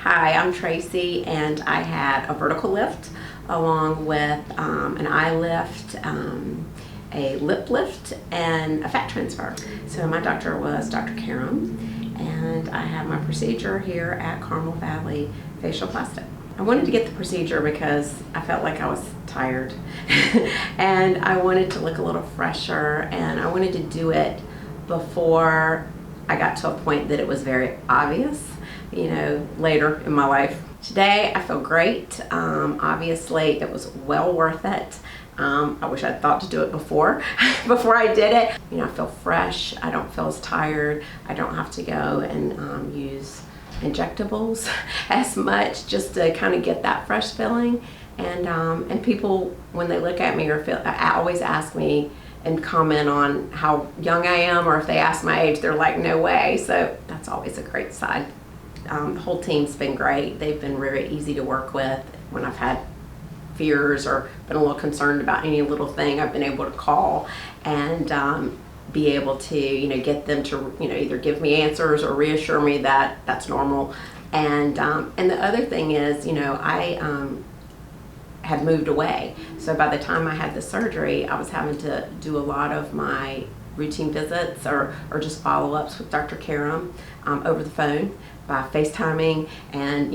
Hi, I'm Tracy, and I had a vertical lift along with an eye lift, a lip lift, and a fat transfer. So my doctor was Dr. Karam, and I had my procedure here at Carmel Valley Facial Plastic. I wanted to get the procedure because I felt like I was tired and I wanted to look a little fresher, and I wanted to do it before I got to a point that it was very obvious, later in my life. Today I feel great. Obviously it was well worth it. I wish I'd thought to do it before I did it. I feel fresh. I don't feel as tired. I don't have to go and use injectables as much, just to kind of get that fresh feeling. And people, when they look at me or always ask me and comment on how young I am, or if they ask my age, they're like, no way. So that's always a great side. The whole team's been great. They've been very easy to work with. When I've had fears or been a little concerned about any little thing, I've been able to call and be able to get them to either give me answers or reassure me that that's normal. And the other thing is, I had moved away, so by the time I had the surgery, I was having to do a lot of my routine visits or just follow-ups with Dr. Karam over the phone by FaceTiming and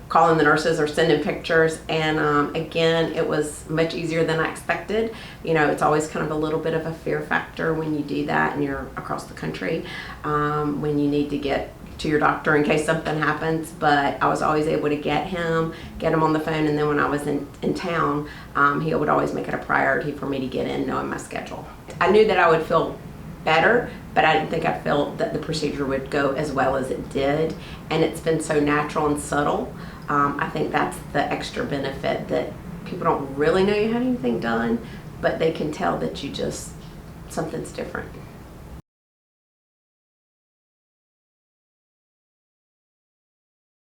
calling the nurses or sending pictures. And again, it was much easier than I expected. It's always kind of a little bit of a fear factor when you do that and you're across the country, when you need to get to your doctor in case something happens. But I was always able to get him on the phone, and then when I was in town, he would always make it a priority for me to get in, knowing my schedule. I knew that I would feel better, but I didn't think I'd feel that the procedure would go as well as it did, and it's been so natural and subtle. I think that's the extra benefit, that people don't really know you had anything done, but they can tell that something's different.